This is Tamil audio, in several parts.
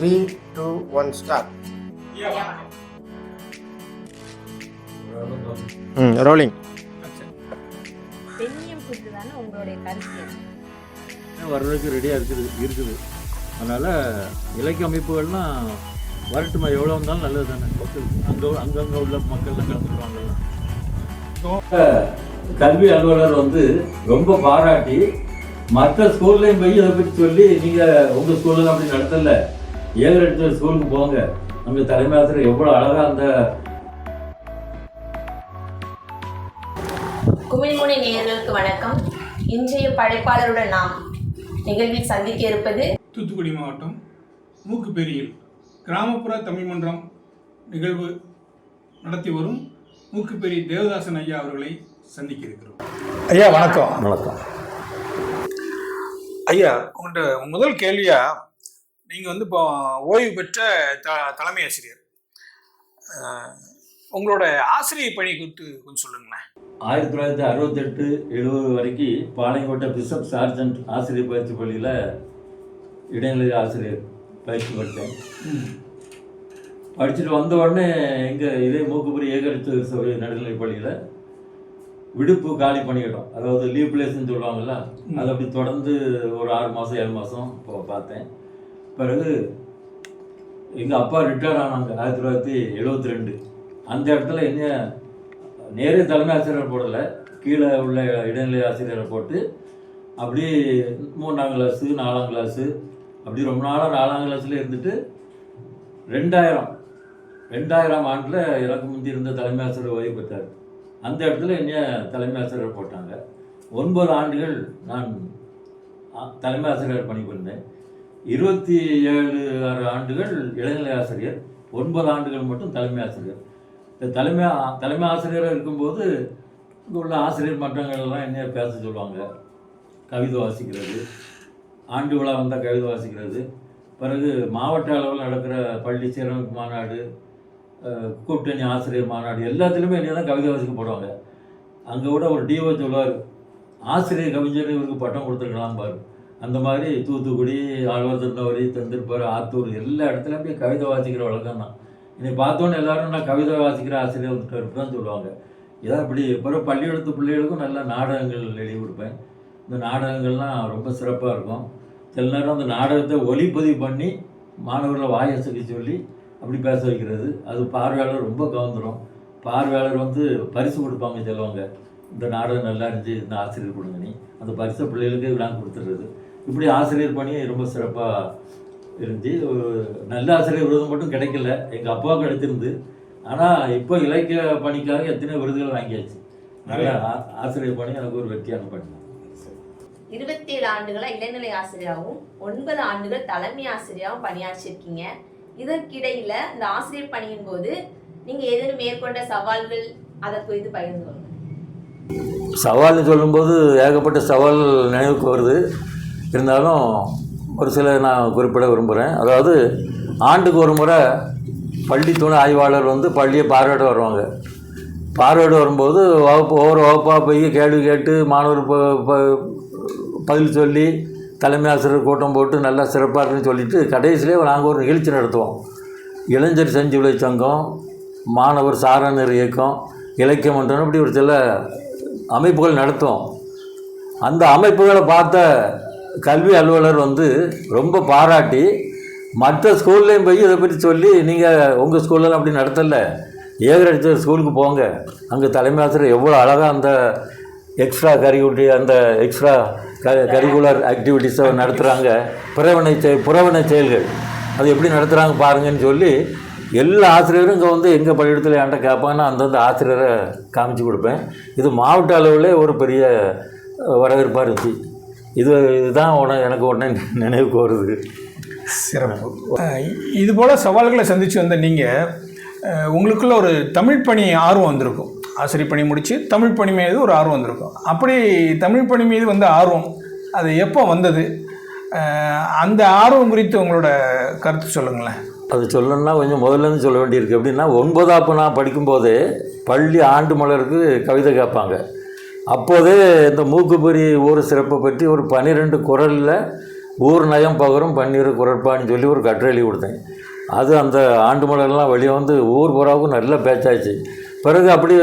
3, 2, 1 start. Rolling. பெண்ணியம் குறித்து தானே உங்களுடைய கருத்து? வர்றதுக்கு ரெடியாக இருக்குது. அதனால் இலக்கிய அமைப்புகள்லாம் வரட்டுமா, எவ்வளோ இருந்தாலும் நல்லது தானே. மக்கள் அங்கங்கே உள்ள மக்கள்லாம் கலந்துருவாங்கல்ல. கல்வி அலுவலர் ரொம்ப பாராட்டி மற்ற ஸ்கூல்லையும் போய் இதை பற்றி சொல்லி நீங்கள் உங்கள் ஸ்கூலில் அப்படி நடத்தல, ஏகரெடுத்த ஸ்கூலுக்கு போங்க, அங்கே தலைமை ஆசிரியர் எவ்வளோ அழகாக அந்த குமிழ்முனை நேயர்களுக்கு வணக்கம். இன்றைய படைப்பாளருடன் நாம் நிகழ்வில் சந்திக்க இருப்பது தூத்துக்குடி மாவட்டம் மூக்குப்பேரியில் கிராமப்புற தமிழ் மன்றம் நிகழ்வு நடத்தி வரும் மூக்குப்பேரி தேவதாசன் ஐயா அவர்களை சந்திக்க இருக்கிறோம். ஐயா வணக்கம். வணக்கம் ஐயா. உங்கள்கிட்ட முதல் கேள்வியா, நீங்கள் இப்போ ஓய்வு பெற்ற தலைமை ஆசிரியர், உங்களோட ஆசிரியர் பணி குறித்து கொஞ்சம் சொல்லுங்களேன். 1968-70 வரைக்கும் பாளையங்கோட்டை பிஷப் சார்ஜன்ட் ஆசிரியர் பயிற்சி பள்ளியில் இடைநிலை ஆசிரியர் பயிற்சி படித்தேன். படிச்சுட்டு வந்த உடனே எங்கள் இதே மூக்குப்பேரி ஏகரித்து சபை நடுநிலை பள்ளியில் விடுப்பு காலி பண்ணிக்கிட்டோம், அதாவது லீவ் பிளேஸ்ன்னு சொல்லுவாங்கள்ல, அது அப்படி தொடர்ந்து ஒரு 6 மாதம் 7 மாதம் இப்போ பார்த்தேன். பிறகு எங்கள் அப்பா ரிட்டையர் ஆனாங்க 1972. அந்த இடத்துல என்ன நேரே தலைமை ஆசிரியரை போடலை, கீழே உள்ள இடைநிலை ஆசிரியரை போட்டு அப்படி 3ஆம் கிளாஸு 4ஆம் கிளாஸு அப்படி ரொம்ப நாளாக 4ஆம் கிளாஸில் இருந்துட்டு 2000 ஆண்டில் எனக்கு முந்தி இருந்த தலைமை ஆசிரியர் ஓய்வு பெற்றார். அந்த இடத்துல என்ன தலைமை ஆசிரியர் போட்டாங்க. 9 ஆண்டுகள் நான் தலைமை ஆசிரியர் பணி பண்ணேன். 27 ஆண்டுகள் இடைநிலை ஆசிரியர், 9 ஆண்டுகள் மட்டும் தலைமை ஆசிரியர். தலைமை ஆசிரியராக இருக்கும்போது இங்கே உள்ள ஆசிரியர் மன்றங்கள்லாம் என்ன பேச சொல்லுவாங்க, கவிதை வாசிக்கிறது, ஆண்டு விழா வந்தால் கவிதை வாசிக்கிறது, பிறகு மாவட்ட அளவில் நடக்கிற பள்ளி சீரமைப்பு மாநாடு, கூட்டணி ஆசிரியர் மாநாடு, எல்லாத்துலேயுமே என்ன தான் கவிதை வாசிக்க போடுவாங்க. அங்கே கூட ஒரு டிஓ சொல்லுவார், ஆசிரியர் கவிஞர் இவருக்கு பட்டம் கொடுத்துருக்கலாம் பாரு. அந்த மாதிரி தூத்துக்குடி, ஆழ்வார் திருநெல்வேலி, தெந்திருப்பார், ஆத்தூர் எல்லா இடத்துலையும் போய் கவிதை வாசிக்கிற வழக்கம் தான். இன்னைக்கு பார்த்தோன்னே எல்லோரும் நான் கவிதை வாசிக்கிற ஆசிரியர் தான் சொல்லுவாங்க. இதான் இப்படி பிறகு பள்ளிக்கூடத்து பிள்ளைகளுக்கும் நல்ல நாடகங்கள் எழுதி கொடுப்பேன். இந்த நாடகங்கள்லாம் ரொம்ப சிறப்பாக இருக்கும். சில நேரம் அந்த நாடகத்தை ஒளிப்பதிவு பண்ணி மாணவர்களை வாயசைக்க சொல்லி அப்படி பேச வைக்கிறது. அது பார்வையாளர் ரொம்ப கவர்ந்துடும். பார்வையாளர் பரிசு கொடுப்பாங்க, சொல்லுவாங்க இந்த நாடகம் நல்லா இருந்துச்சு, இந்த ஆசிரியர் கொடுங்க, நீ அந்த பரிசை பிள்ளைகளுக்கு விடாமல் கொடுத்துட்றது. இப்படி ஆசிரியர் பணி ரொம்ப சிறப்பாக இருந்துச்சு. ஒரு நல்ல ஆசிரியர் விருது மட்டும் கிடைக்கல, எங்கள் அப்பாவுக்கு கிடைச்சிருந்து. ஆனால் இப்போ இலக்கிய பணிக்காக எத்தனை விருதுகள் வாங்கியாச்சு. நல்ல ஆசிரியர் பணி எனக்கு ஒரு வெற்றியான பணி. 27 ஆண்டுகளாக இடைநிலை ஆசிரியராகவும் 9 ஆண்டுகள் தலைமை ஆசிரியராகவும் பணியாற்றிருக்கீங்க. இதற்கிடையில் இந்த ஆசிரியர் பணியின் போது நீங்கள் ஏதேனும் மேற்கொண்ட சவால்கள் அதை குறித்து பகிர்ந்து கொள்ளுங்க. சவால்னு சொல்லும்போது ஏகப்பட்ட சவால் நினைவுக்கு வருது. இருந்தாலும் ஒரு சில நான் குறிப்பிட விரும்புகிறேன். அதாவது ஆண்டுக்கு ஒரு முறை பள்ளி துணை ஆய்வாளர் பள்ளியை பார்வையிட வருவாங்க. பார்வையிட வரும்போது ஒவ்வொரு வகுப்பாக போய் கேள்வி கேட்டு மாணவர் பதில் சொல்லி தலைமை ஆசிரியர் கூட்டம் போட்டு நல்லா சிறப்பாக இருக்குன்னு சொல்லிவிட்டு கடைசியிலே நாங்கள் ஒரு நிகழ்ச்சி நடத்துவோம். இளைஞர் செஞ்சுவிளை சங்கம், மாணவர் சாரணர் இயக்கம், இலக்கிய மன்றம், இப்படி ஒரு சில அமைப்புகள் நடத்துவோம். அந்த அமைப்புகளை பார்த்த கல்வி அலுவலர் ரொம்ப பாராட்டி மற்ற ஸ்கூல்லையும் போய் இதை பற்றி சொல்லி நீங்கள் உங்கள் ஸ்கூலில் அப்படி நடத்தலை, ஏகரடிச்ச ஸ்கூலுக்கு போங்க, அங்கே தலைமை ஆசிரியர் எவ்வளோ அழகாக அந்த எக்ஸ்ட்ரா கரிக்குலர் ஆக்டிவிட்டீஸை நடத்துகிறாங்க, புறவணை செயல்கள் அது எப்படி நடத்துகிறாங்க பாருங்கன்னு சொல்லி எல்லா ஆசிரியரும் இங்கே எங்கள் பள்ளியிடத்தில் என்கிட்ட கேட்பாங்கன்னா அந்தந்த ஆசிரியரை காமிச்சு கொடுப்பேன். இது மாவட்ட அளவில் ஒரு பெரிய வரவேற்பாக இருந்துச்சு. இதுதான் எனக்கு உடனே நினைவுக்கு வருது. சிறப்பு. இது போல் சவால்களை சந்தித்து வந்த நீங்கள், உங்களுக்குள்ள ஒரு தமிழ் பணி ஆர்வம் வந்திருக்கும். ஆசிரியர் பணி முடித்து தமிழ் பணி மீது ஒரு ஆர்வம் வந்திருக்கும். அப்படி தமிழ் பணி மீது ஆர்வம் அது எப்போ வந்தது? அந்த ஆர்வம் குறித்து உங்களோட கருத்து சொல்லுங்களேன். அது சொல்லணும்னா கொஞ்சம் முதல்லேருந்து சொல்ல வேண்டியிருக்கு. எப்படின்னா 9ஆப்பு நான் படிக்கும்போதே பள்ளி ஆண்டு மலருக்கு கவிதை கேட்பாங்க. அப்போதே இந்த மூக்குப்பேரி ஊர் சிறப்பை பற்றி ஒரு 12 குறளில் ஊர் நயம் பகரும் பன்னீர் குரட்பான்னு சொல்லி ஒரு கட்டுரை எழுதி கொடுத்தேன். அது அந்த ஆண்டு மலர்லாம் வெளியே வந்து ஊர் பூராவுக்கும் நல்ல பேச்சாச்சு. பிறகு அப்படி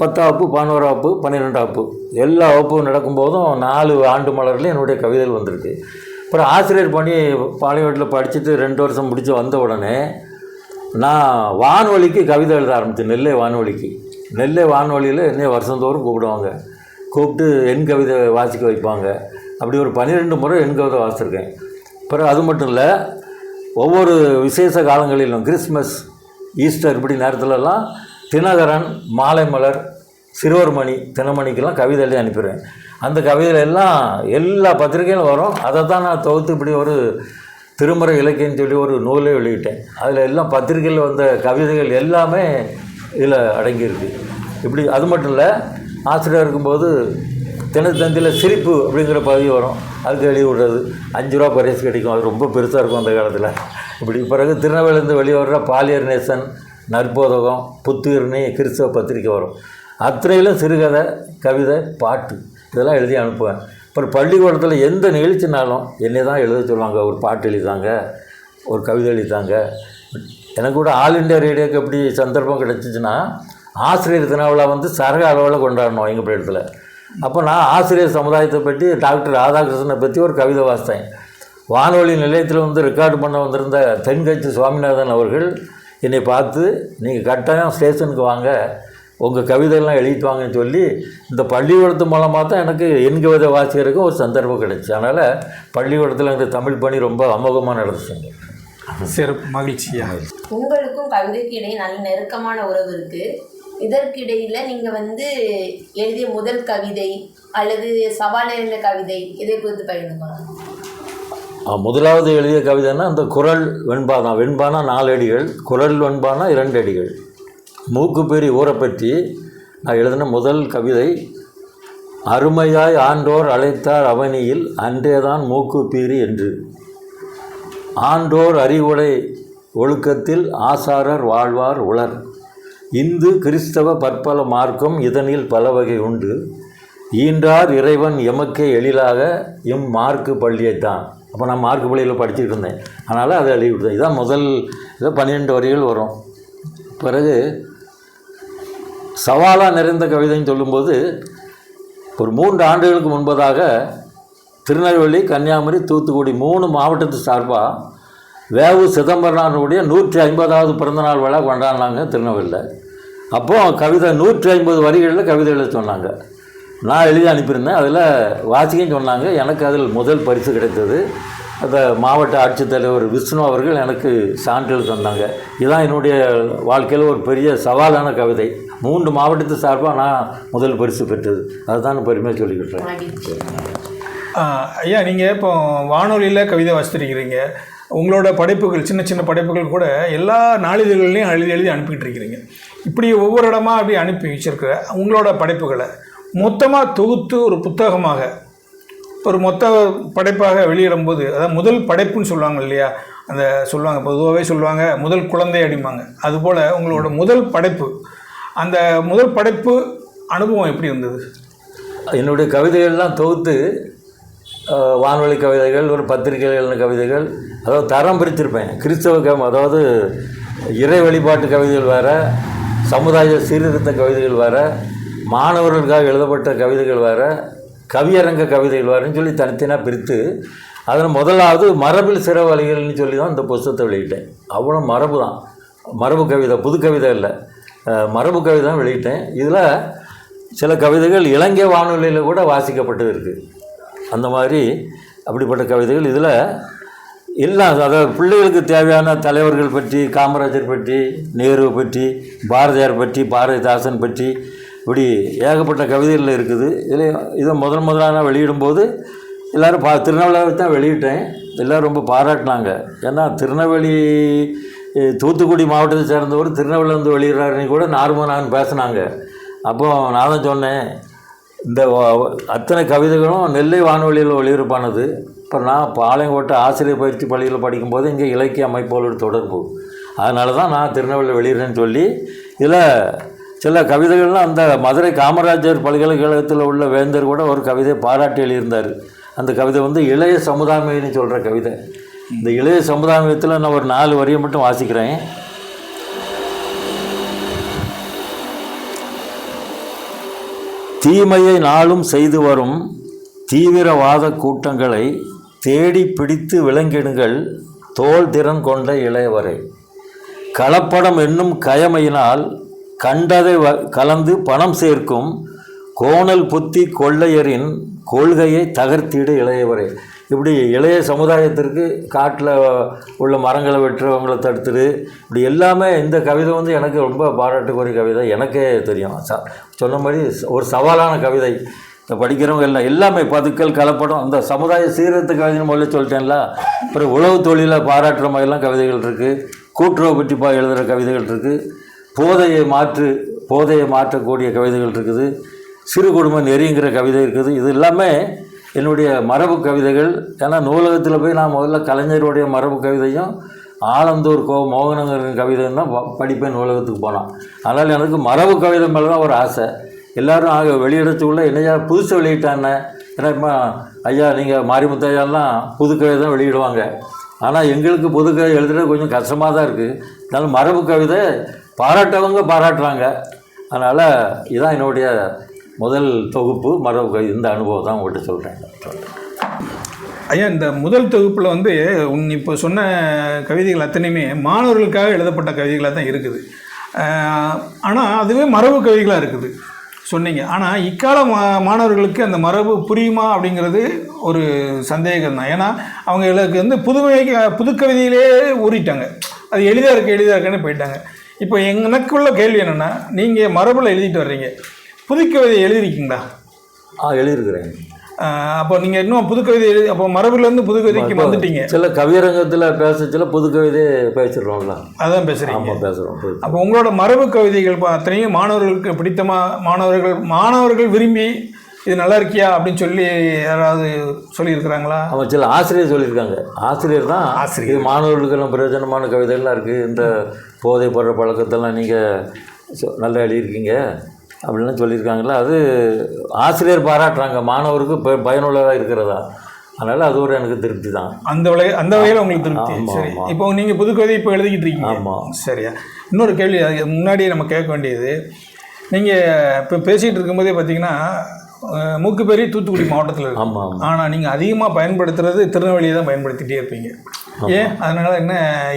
10 வகுப்பு 11 வகுப்பு 12 வகுப்பு எல்லா வகுப்பும் நடக்கும்போதும் 4 ஆண்டு மலரில் என்னுடைய கவிதைகள் வந்திருக்கு. அப்புறம் ஆசிரியர் பணி பாளையங்கோட்டில் படிச்சுட்டு 2 வருஷம் முடிச்சு வந்த உடனே நான் வானொலிக்கு கவிதை எழுத ஆரம்பித்தேன். நெல்லை வானொலிக்கு. நெல்லை வானொலியில் என்னை வருஷந்தோறும் கூப்பிடுவாங்க. கூப்பிட்டு என் கவிதை வாசிக்க வைப்பாங்க. அப்படி ஒரு 12 முறை என் கவிதை வாசிச்சிருக்கேன். பிறகு அது மட்டும் இல்லை, ஒவ்வொரு விசேஷ காலங்களிலும் கிறிஸ்மஸ், ஈஸ்டர் இப்படி நேரத்துலலாம் தினகரன், மாலை மலர், சிறுவர்மணி, தினமணிக்கெல்லாம் கவிதை எழுதி அனுப்பிடுவேன். அந்த கவிதைகள் எல்லாம் எல்லா பத்திரிகையிலும் வரும். அதை தான் நான் தொகுத்து இப்படி ஒரு திருமுறை இலக்கியன்னு சொல்லி ஒரு நூலே வெளியிட்டேன். அதில் எல்லாம் பத்திரிகையில் வந்த கவிதைகள் எல்லாமே இதில் அடங்கியிருக்கு. இப்படி அது மட்டும் இல்லை, ஆசிரியர் இருக்கும்போது தினத்தந்தியில் சிரிப்பு அப்படிங்கிற பகுதி வரும். அதுக்கு எழுதி விடுறது 5 ரூபா பரிசு கிடைக்கும். அது ரொம்ப பெருசாக இருக்கும் அந்த காலத்தில். இப்படி பிறகு திருநெல்வேலியிலேருந்து வெளியே வர்ற பாலியர் நேசன், நற்போதகம், புத்துயிர்னி கிறிஸ்தவ பத்திரிக்கை வரும். அத்தனையிலும் சிறுகதை, கவிதை, பாட்டு இதெல்லாம் எழுதி அனுப்புவேன். அப்புறம் பள்ளிக்கூடத்தில் எந்த நிகழ்ச்சினாலும் என்னை தான் எழுத சொல்லுவாங்க. ஒரு பாட்டு எழுதித்தாங்க, ஒரு கவிதை எழுதித்தாங்க. எனக்கு கூட ஆல் இண்டியா ரேடியோக்கு எப்படி சந்தர்ப்பம் கிடச்சிச்சின்னா, ஆசிரியர் திருவிழா வந்து சரக அளவில் கொண்டாடணும் எங்கள் பள்ளிக்கூடத்தில். அப்போ நான் ஆசிரியர் சமுதாயத்தை பற்றி டாக்டர் ராதாகிருஷ்ணனை பற்றி ஒரு கவிதை வாசித்தேன். வானொலி நிலையத்தில் வந்து ரெக்கார்டு பண்ண வந்திருந்த தென்கட்சி சுவாமிநாதன் அவர்கள் என்னை பார்த்து, நீங்கள் கட்டாயம் ஸ்டேஷனுக்கு வாங்க, உங்கள் கவிதையெல்லாம் எழுதிட்டு வாங்கன்னு சொல்லி இந்த பள்ளிக்கூடத்து மூலமாக தான் எனக்கு என் கவிதை வாசிக்கிறதுக்கு ஒரு சந்தர்ப்பம் கிடைச்சி. அதனால் பள்ளிக்கூடத்தில் இந்த தமிழ் பணி ரொம்ப அமோகமாக நடந்துச்சுங்க. சிறப்பு, மகிழ்ச்சியா. உங்களுக்கும் கவிதைக்கு இடையே நல்ல நெருக்கமான உறவு இருக்குது. இதற்கிடையில் நீங்கள் வந்து எழுதிய முதல் கவிதை அல்லது சவால் நிறைந்த கவிதை இதை குறித்து பகிர்ந்துக்கலாம். முதலாவது எழுதிய கவிதைன்னா அந்த குரல் வெண்பா தான். வெண்பானா 4 அடிகள், குரல் வெண்பானா 2 அடிகள். மூக்குப்பேரி ஊரை பற்றி நான் எழுதின முதல் கவிதை, அருமையாய் ஆண்டோர் அழைத்தார் அவனியில் அன்றேதான் மூக்குப்பீரி என்று. ஆண்டோர் அறிவுடை ஒழுக்கத்தில் ஆசாரர் வாழ்வார் உளர். இந்து கிறிஸ்தவ பற்பல மார்க்கம் இதனில் பல வகை உண்டு. ஈன்றார் இறைவன் எமக்கே எழிலாக மார்க்கு பள்ளியைத்தான். அப்போ நான் மார்க்கு பள்ளியில் படிச்சுட்டு இருந்தேன். அதனால் அதை எழுதி விட்டேன். இதுதான் முதல். இதை 12 வரிகள் வரும். பிறகு சவாலாக நிறைந்த கவிதைன்னு சொல்லும்போது, ஒரு 3 ஆண்டுகளுக்கு முன்பதாக திருநெல்வேலி, கன்னியாகுமரி, தூத்துக்குடி 3 மாவட்டத்து சார்பாக வேவு சிதம்பரனாருடைய 150வது பிறந்தநாள் விழா கொண்டாடினாங்க திருநெல்வேலியில். அப்போது கவிதை 150 வரிகளில் கவிதை எழுத சொன்னாங்க. நான் எழுதி அனுப்பியிருந்தேன். அதில் வாசிக்கன்னு சொன்னாங்க. எனக்கு அதில் முதல் பரிசு கிடைத்தது. அந்த மாவட்ட ஆட்சித்தலைவர் விஷ்ணு அவர்கள் எனக்கு சான்றிதழ் தந்தாங்க. இதுதான் என்னுடைய வாழ்க்கையில் ஒரு பெரிய சவாலான கவிதை. 3 மாவட்டத்து சார்பாக நான் முதல் பரிசு பெற்றது. அதுதான் பெருமையாக சொல்லிக்கிட்டேன். ஐயா, நீங்கள் இப்போ வானொலியில் கவிதை வாசித்திருக்கிறீங்க. உங்களோட படைப்புகள், சின்ன சின்ன படைப்புகள் கூட எல்லா நாளிதழ்கள்லையும் எழுதி அனுப்பிக்கிட்டு இருக்கிறீங்க. இப்படி ஒவ்வொரு இடமா அப்படி அனுப்பி வச்சிருக்கிற உங்களோட படைப்புகளை மொத்தமாக தொகுத்து ஒரு புத்தகமாக, ஒரு மொத்த படைப்பாக வெளியிடும்போது, அதாவது முதல் படைப்புன்னு சொல்லுவாங்க இல்லையா, அந்த சொல்லுவாங்க, பொதுவாகவே சொல்லுவாங்க முதல் குழந்தை அடிமாங்க. அதுபோல் உங்களோட முதல் படைப்பு, அந்த முதல் படைப்பு அனுபவம் எப்படி இருந்தது? என்னுடைய கவிதைகள்லாம் தொகுத்து வானொலி கவிதைகள், ஒரு பத்திரிகைகள் எழுதின கவிதைகள், அதாவது தரம் பிரித்திருப்பேன். கிறிஸ்தவ அதாவது இறை வழிபாட்டு கவிதைகள் வேறு, சமுதாய சீர்திருத்த கவிதைகள் வேறு, மாணவர்களுக்காக எழுதப்பட்ட கவிதைகள் வேறு, கவியரங்க கவிதைகள் வேறுன்னு சொல்லி தனித்தனியாக பிரித்து, அதில் முதலாவது மரபில் சிறவழிகள்னு சொல்லி தான் இந்த புத்தகத்தை வெளியிட்டேன். அவ்வளோ மரபு தான், மரபு கவிதை, புது கவிதை இல்லை, மரபு கவிதை தான் வெளியிட்டேன். இதில் சில கவிதைகள் இலங்கை வானொலியில் கூட வாசிக்கப்பட்டு இருக்குது. அந்த மாதிரி அப்படிப்பட்ட கவிதைகள் இதில் எல்லாம், அதாவது பிள்ளைகளுக்கு தேவையான தலைவர்கள் பற்றி, காமராஜர் பற்றி, நேரு பற்றி, பாரதியார் பற்றி, பாரதிதாசன் பற்றி, இப்படி ஏகப்பட்ட கவிதைகள் இருக்குது. இதை முதலாக வெளியிடும்போது எல்லோரும் திருநெல்வேலியை தான் வெளியிட்டேன். எல்லோரும் ரொம்ப பாராட்டினாங்க. ஏன்னா திருநெல்வேலி, தூத்துக்குடி மாவட்டத்தை சேர்ந்தவர் திருநெல்வேலியில் வந்து வெளியிடுறாருன்னு கூட நார்மலாக பேசினாங்க. அப்போது நான் தான் சொன்னேன், இந்த அத்தனை கவிதைகளும் நெல்லை வானொலியில் ஒளிபரப்பானது. இப்போ நான் பாளையங்கோட்டை ஆசிரியர் பயிற்சி பள்ளியில் படிக்கும்போது இங்கே இலக்கிய அமைப்புகளோட தொடர்பு, அதனால தான் நான் திருநெல்வேலியில் வெளியிடுறேன்னு சொல்லி. இதில் சில கவிதைகள்லாம் அந்த மதுரை காமராஜர் பல்கலைக்கழகத்தில் உள்ள வேந்தர் கூட ஒரு கவிதை பாராட்டி எழுதியிருந்தார். அந்த கவிதை வந்து இளைய சமுதாயம்னு சொல்கிற கவிதை. இந்த இளைய சமுதாயத்தில் நான் ஒரு 4 வரியை மட்டும் வாசிக்கிறேன். தீமையை நாளும் செய்து வரும் தீவிரவாத கூட்டங்களை தேடி பிடித்து விலங்கிடுங்கள் தோல் திறன் கொண்ட இளையவரை. கலப்படம் என்னும் கயமையினால் கண்டதை கலந்து பணம் சேர்க்கும் கோணல் புத்தி கொள்ளையரின் கொள்கையை தகர்த்திடு இளையவரை. இப்படி இளைய சமுதாயத்திற்கு காட்டில் உள்ள மரங்களை வெட்டுறவங்களை தடுத்துடு, இப்படி எல்லாமே இந்த கவிதை வந்து எனக்கு ரொம்ப பாராட்டுக்குரிய கவிதை. எனக்கே தெரியும். சொன்ன மாதிரி ஒரு சவாலான கவிதை. படிக்கிறவங்க எல்லாமே பதுக்கல் கலப்படம் அந்த சமுதாய சீரத்து கவிதைன்னு முதல்ல சொல்லிட்டேன்ல. அப்புறம் உழவு தொழிலை பாராட்டுற மாதிரிலாம் கவிதைகள் இருக்குது. கூட்டுறவு பற்றி எழுதுகிற கவிதைகள் இருக்குது. போதையை மாற்றக்கூடிய கவிதைகள் இருக்குது. சிறு குடும்ப நெறிங்கிற கவிதை இருக்குது. இது எல்லாமே என்னுடைய மரபு கவிதைகள். ஏன்னா நூலகத்தில் போய் நான் முதல்ல கலைஞருடைய மரபு கவிதையும் ஆலந்தூர் மோகனங்கரின் கவிதையும் தான் படிப்பேன் நூலகத்துக்கு போனான். அதனால் எனக்கு மரபு கவிதை மேலே தான் ஒரு ஆசை. எல்லோரும் வெளியிடத்துக்குள்ளே என்னையா புதுசு வெளியிட்டானே, ஏன்னா இப்போ ஐயா நீங்கள் மாரிமுத்தையாலாம் புது கவிதை தான் வெளியிடுவாங்க. ஆனால் எங்களுக்கு புது கவிதை எழுதுறது கொஞ்சம் கஷ்டமாக தான் இருக்குது. அதனால் மரபு கவிதை பாராட்டவங்க பாராட்டுறாங்க. அதனால் இதுதான் என்னுடைய முதல் தொகுப்பு மரபு கவிதை. இந்த அனுபவம் தான் உங்கள்கிட்ட சொல்கிறேன். ஐயா, இந்த முதல் தொகுப்பில் வந்து இப்போ சொன்ன கவிதைகள் அத்தனையுமே மாணவர்களுக்காக எழுதப்பட்ட கவிதைகளாக தான் இருக்குது. ஆனால் அதுவே மரபு கவிதைகளாக இருக்குது சொன்னீங்க. ஆனால் இக்கால மாணவர்களுக்கு அந்த மரபு புரியுமா அப்படிங்கிறது ஒரு சந்தேகம் தான். ஏன்னா அவங்களுக்கு வந்து புது கவிதையிலே ஊறிட்டாங்க. அது எளிதாக இருக்குன்னு போயிட்டாங்க. இப்போ எனக்குள்ள கேள்வி என்னென்னா, நீங்கள் மரபில் எழுதிட்டு வர்றீங்க, புதுக்கவிதை எழுதிருக்கீங்களா? எழுதியிருக்கிறேன். அப்போ நீங்கள் இன்னும் புதுக்கவிதை அப்போ மரபுலேருந்து புதுக்கவிதைக்கு வந்துட்டீங்க. சில கவியரங்கத்தில் பேச புதுக்கவிதை பேசிடுறோம்ல, அதான் பேசுகிறீங்க. ஆமாம், பேசுகிறோம். அப்போ உங்களோட மரபு கவிதைகள் அத்தனையும் மாணவர்களுக்கு மாணவர்கள் விரும்பி இது நல்லா இருக்கியா அப்படின்னு சொல்லி யாராவது சொல்லியிருக்கிறாங்களா? அவன் சில ஆசிரியர் சொல்லியிருக்காங்க. ஆசிரியர் தான் இது மாணவர்களுக்கு பிரயோஜனமான கவிதைகள்லாம் இருக்குது, இந்த போதை போடுற பழக்கத்தெல்லாம் நீங்கள் நல்லா எழுதியிருக்கீங்க அப்படின்லாம் சொல்லியிருக்காங்களா. அது ஆசிரியர் பாராட்டுறாங்க, மாணவருக்கு பயனுள்ளதாக இருக்கிறதா. அதனால் அது ஒரு எனக்கு திருப்தி தான். அந்த வகையில் உங்களுக்கு திருப்தி. சரி, இப்போ நீங்கள் புதுக்கவிதை இப்போ எழுதிக்கிட்டு இருக்கீங்க. ஆமாம். சரியா, இன்னொரு கேள்வி முன்னாடியே நம்ம கேட்க வேண்டியது, நீங்கள் இப்போ பேசிகிட்டு இருக்கும்போதே பார்த்தீங்கன்னா மூக்குப்பேரி தூத்துக்குடி மாவட்டத்தில் இருக்கு. ஆமாம். ஆனால் நீங்கள் அதிகமாக பயன்படுத்துறது திருநெல்வேலியை தான் பயன்படுத்திகிட்டே இருப்பீங்க. ஏன்? அதனால்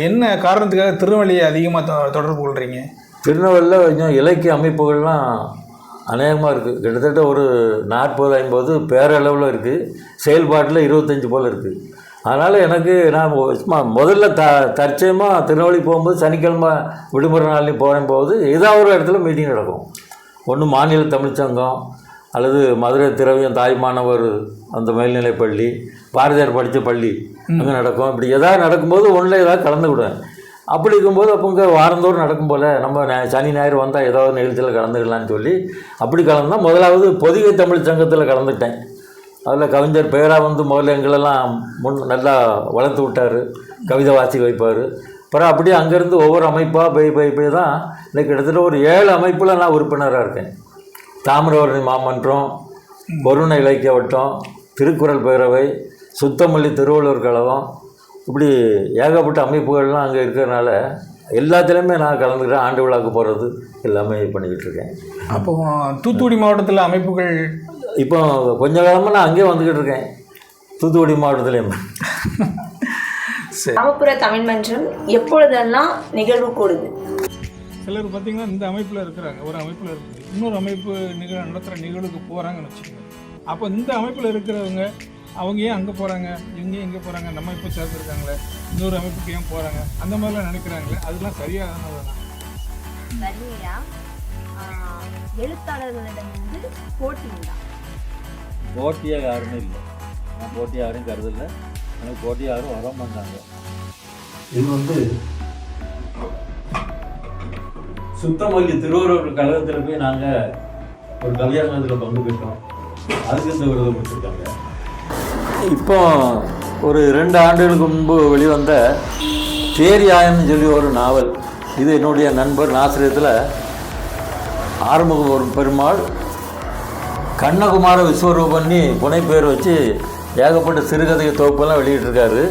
என்ன காரணத்துக்காக திருநெல்வேலியை அதிகமாக தொடர்பு கொள்கிறீங்க? திருநெல்வேலியில் கொஞ்சம் இலக்கிய அமைப்புகள்லாம் அநேகமாக இருக்குது. கிட்டத்தட்ட ஒரு 40-50 பேரளவில் இருக்குது. செயல்பாட்டில் 25 போல் இருக்குது. அதனால் எனக்கு நான் முதல்ல தற்சயமாக திருநெல்வேலி போகும்போது சனிக்கிழமை விடுமுறை நாள்லையும் போகும்போது ஏதாவது ஒரு இடத்துல மீட்டிங் நடக்கும். ஒன்று மாநில தமிழ்ச்சங்கம் அல்லது மதுரை திரவியம் தாய்மானவர் அந்த மேல்நிலைப்பள்ளி, பாரதியார் படித்த பள்ளி அங்கே நடக்கும். இப்படி எதாவது நடக்கும்போது ஒன்றில் ஏதாவது கலந்துக்கிடுவேன். அப்படி இருக்கும்போது அப்போ இங்கே வாரந்தோறும் நடக்கும் போல் நம்ம சனி ஞாயிறு வந்தால் ஏதாவது நிகழ்ச்சியில் கலந்துக்கலான்னு சொல்லி அப்படி கலந்தால் முதலாவது பொதிகை தமிழ் சங்கத்தில் கலந்துக்கிட்டேன். அதில் கவிஞர் பேரா வந்து முதல்ல எங்களெல்லாம் நல்லா வளர்த்து விட்டார், கவிதை வாசி வைப்பார். அப்புறம் அப்படியே அங்கேருந்து ஒவ்வொரு அமைப்பாக போய் தான் இன்றைக்கி கிட்டத்தட்ட ஒரு 7 அமைப்பில் நான் உறுப்பினராக இருக்கேன். தாமிரவரணி மாமன்றம், வருண இலக்கிய வட்டம், திருக்குறள் பேரவை, சுத்தமல்லி திருவள்ளுவர் கழகம், இப்படி ஏகப்பட்ட அமைப்புகள்லாம் அங்கே இருக்கிறதுனால எல்லாத்துலேயுமே நான் கலந்துக்கிறேன். ஆண்டு விழாவுக்கு போகிறது எல்லாமே பண்ணிக்கிட்டு இருக்கேன். அப்போது தூத்துக்குடி மாவட்டத்தில் அமைப்புகள் இப்போ கொஞ்ச காலமாக நான் அங்கேயே வந்துக்கிட்டு இருக்கேன், தூத்துக்குடி மாவட்டத்துலேயுமே. கிராமப்புற தமிழ் மன்றம் எப்பொழுதெல்லாம் நிகழ்வு கூடுது? சிலர் பார்த்திங்கன்னா இந்த அமைப்பில் இருக்கிறாங்க, ஒரு அமைப்பில் இருக்குது, இன்னொரு அமைப்பு நடத்துகிற நிகழ்வுக்கு போகிறாங்கன்னு வச்சுக்கோங்க. அப்போ இந்த அமைப்பில் இருக்கிறவங்க அவங்க ஏன் அங்கே போகிறாங்க, இவங்க எங்கே போகிறாங்க, நம்ம இப்போ சேர்ந்துருக்காங்களே, இன்னொரு அமைப்புக்கு ஏன் போகிறாங்க, அந்த மாதிரிலாம் நினைக்கிறாங்களே, அதெல்லாம் சரியானதுதான். சரியா, எழுத்தாளர்களிடம் வந்து போட்டிங்களா? போட்டியாக யாருமே இல்லை, நான் போட்டி யாரும் கருதில்லை, எனக்கு போட்டி யாரும் வர மாட்டாங்க. இது வந்து சுத்தமல்லி திருவள்ளுவர் கழகத்தில் போய் நாங்கள் ஒரு கல்யாணத்தில் பங்கு பெற்றோம், அதுக்கு இந்த விருது கொடுத்துருக்காங்க. இப்போ ஒரு 2 ஆண்டுகளுக்கு முன்பு வெளிவந்த தேரியாயன்னு சொல்லி ஒரு நாவல், இது என்னுடைய நண்பர் ஆசிரியத்தில் ஆறுமுக பெருமாள் கண்ணகுமார விஸ்வரூபண்ணி புனை பேர் வச்சு ஏகப்பட்ட சிறுகதை தொகுப்பெல்லாம் வெளியிட்டிருக்காரு.